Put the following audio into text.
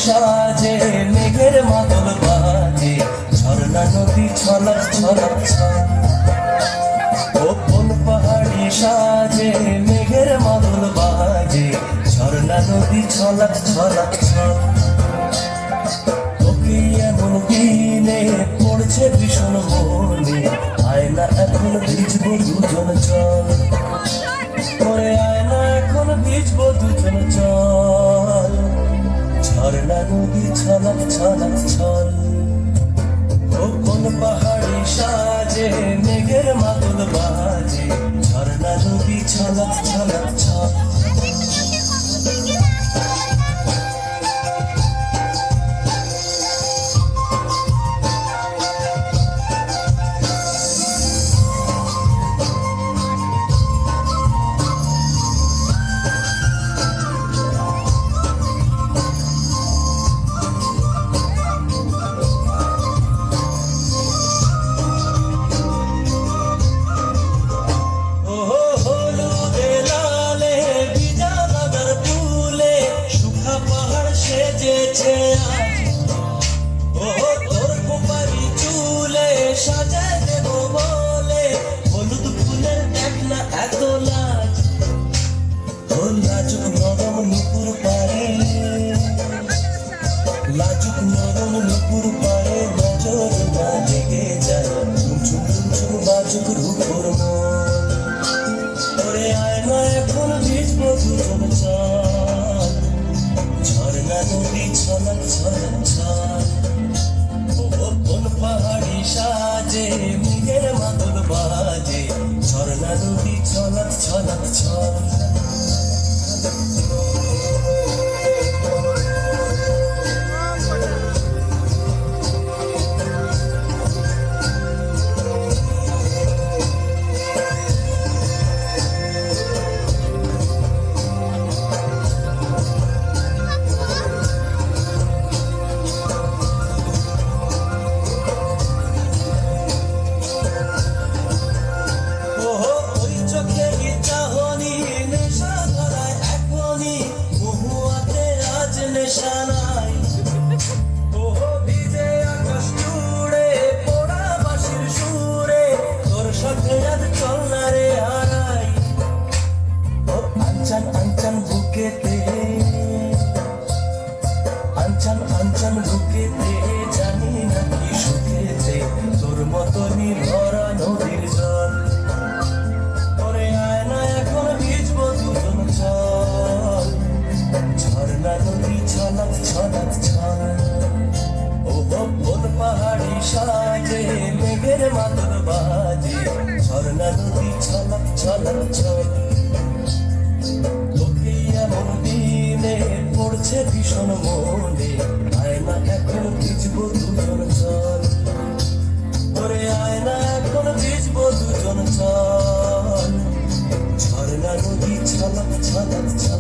সাজে মেঘের মাদল বাজে ঝর্ণা নদী ছলক ছলক ছল কোন পাহাড়ি সাজে মেঘের মাদল বাজে ঝর্ণা নদী ছলক ছলক ছল তোকে এমন দিনে পড়ছে ভীষণ মনে আয়না এখন ভিজবো দুজন চল ওরে আয়না এখন ভিজবো দুজন চল ঝর্ণা নদী ছলক ছলক ছল ও কোন পাহাড়ি সাজে মেঘের মাদল বাজে ঝর্ণা নদী ছলক ছলক ছল সেজেছে আজ তোর কোপারি চুলে সাজায় দেব বলে হলুদ ফুলের দেখ না এত লাজ লাজুক নরম নুপুর পায়ে লাজুক নরম নুপুর পায়ে নজর না লেগে যায় ঝুমঝুম ঝুমঝুম বাজুক রূপর মন ওরে আয়না এখন ভিজবো দুজন চল ঝর্ণা নদী ছলক ছলক ছল কোন পাহাড়ি সাজে মেঘের মাদল বাজে ঝর্ণা নদী ছলক ছলক ছল নেশানাই ভিজে আকাশ জুড়ে পোড়া বাঁশির সুরে তোর সাথে আজ চল না রে হারাই আঞ্চান আঞ্চান বুকেতে আঞ্চান আঞ্চান বুকেতে জানি না কি সুখেতে তোর মতনই ভরা নদীর জল ওরে আয়না এখন ভিজবো দুজন চল ঝর্ণা নদী ছলক ছলক ছল কোন পাহাড়ি সাজে মেঘের মাদল বাজে ঝর্ণা নদী ছলক ছলক ছল তোকে এমন দিনে পড়ছে ভীষণ মনে আয়না এখন ভিজবো দুজন চল ওরে আয়না এখন ভিজবো দুজন চল ঝর্ণা নদী ছলক ছলক ছল